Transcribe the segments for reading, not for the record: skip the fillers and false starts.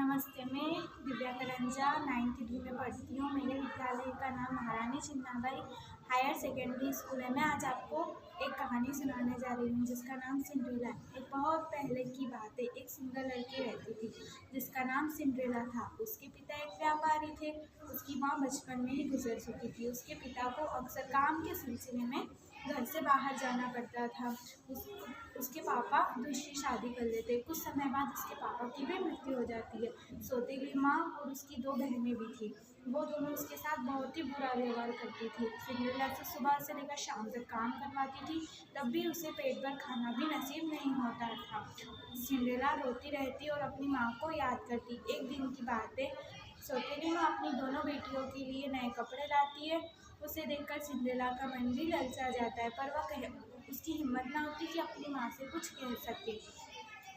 नमस्ते, मैं दिव्या करंजा 9th में पढ़ती हूँ। मेरे विद्यालय का नाम महारानी चिन्नाबाई हायर सेकेंडरी स्कूल है। मैं आज आपको एक कहानी सुनाने जा रही हूँ जिसका नाम सिंड्रेला है। एक बहुत पहले की बात है, एक सुंदर लड़की रहती थी जिसका नाम सिंड्रेला था। उसके पिता एक व्यापारी थे। उसकी माँ बचपन में ही गुजर चुकी थी। उसके पिता को अक्सर काम के सिलसिले में घर से बाहर जाना पड़ता था। उसके पापा दूसरी शादी कर लेते। कुछ समय बाद उसके पापा की भी मृत्यु हो जाती है। सौतेली माँ और उसकी 2 बहनें भी थी। वो दोनों उसके साथ बहुत ही बुरा व्यवहार करती थी। सिंड्रेला से सुबह से लेकर शाम तक काम करवाती थी, तब भी उसे पेट भर खाना भी नसीब नहीं होता था। सिंड्रेला रोती रहती और अपनी माँ को याद करती। एक दिन की बात है, सौतेली माँ अपनी दोनों बेटियों के लिए नए कपड़े लाती है। उसे देखकर सिंड्रेला का मन भी ललचा जाता है, पर वह उसकी हिम्मत ना होती कि अपनी माँ से कुछ कह सके।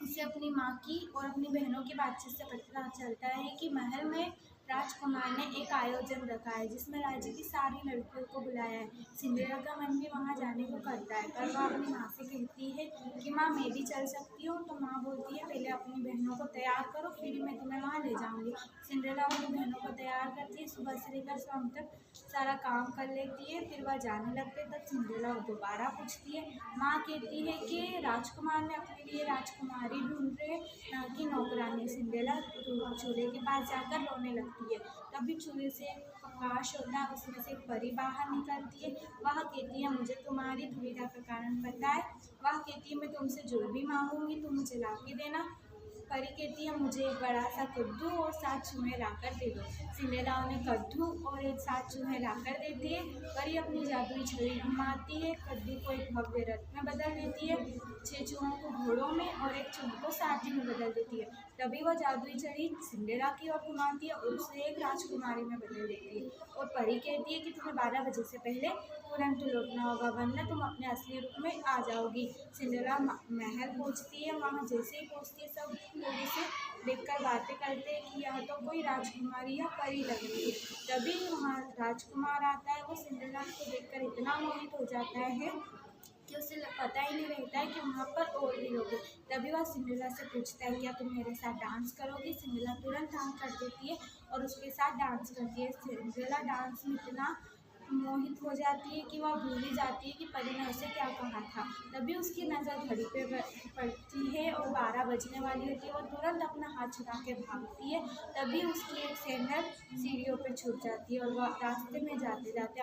उसे अपनी माँ की और अपनी बहनों की बातचीत से पता चलता है कि महल में राजकुमार ने एक आयोजन रखा है जिसमें राज्य की सारी लड़कियों को बुलाया है। सिंड्रेला का मन भी वहाँ जाने को करता है, पर वह अपनी माँ से कहती है कि माँ, मैं भी चल सकती हूँ। तो माँ बोलती है, पहले अपनी बहनों को तैयार करो, फिर मैं तुम्हें वहाँ ले जाऊँगी। सिंड्रेला अपनी बहनों को तैयार करती है, सुबह से लेकर शाम तक सारा काम कर लेती है। फिर वह जाने लगते तब सिंड्रेला दोबारा पूछती है। माँ कहती है कि राजकुमार ने अपने लिए राजकुमारी ढूंढ रहे, ना कि नौकरानी। सिंड्रेला चूल्हे के पास जाकर रोने लगती है। तभी चूल्हे से प्रकाश होता है, उसमें से एक परी बाहर निकलती है। वह कहती है, मुझे तुम्हारी दुविधा का कारण पता है। वह कहती है, मैं तुमसे जो भी मांगूंगी तुम मुझे ला के देना। परी कहती है, मुझे एक बड़ा सा कद्दू और 7 चूहे लाकर दे दो। सिंड्रेला उन्हें कद्दू और एक 7 चूहे लाकर देती है। परी अपनी जादुई छड़ी घुमाती है, कद्दू को एक भव्य रथ में बदल देती है, 6 चूहों को घोड़ों में और एक चूहे को सारथी में बदल देती है। तभी वह जादुई छड़ी सिंड्रेला की ओर घुमाती है और उसे एक राजकुमारी में बदल देती है। और परी कहती है कि तुम्हें 12 बजे से पहले तुरंत लौटना होगा, वरना तुम अपने असली रूप में आ जाओगी। सिंड्रेला महल पहुँचती है। वहाँ जैसे ही पहुँचती है, सब लोग उसे देखकर बातें करते हैं कि यह तो कोई राजकुमारी या परी लग रही है। तभी वहाँ राजकुमार आता है। वो सिंड्रेला को देखकर इतना मोहित हो जाता है कि उसे पता ही नहीं रहता है कि वहाँ पर और भी लोग हैं। तभी वह सिंड्रेला से पूछता है, क्या तुम मेरे साथ डांस करोगी? सिंड्रेला तुरंत हाँ कर देती है और उसके साथ डांस करती है। सिंड्रेला डांस में इतना मोहित हो जाती है कि वह भूल ही जाती है कि परी ने उसे क्या कहा था। तभी उसकी नज़र घड़ी पे पड़ती है और 12 बजने वाली होती है। वो तुरंत अपना हाथ छुड़ा के भागती है। तभी उसकी एक सैंडल सीढ़ियों पे छूट जाती है और वह रास्ते में जाते जाते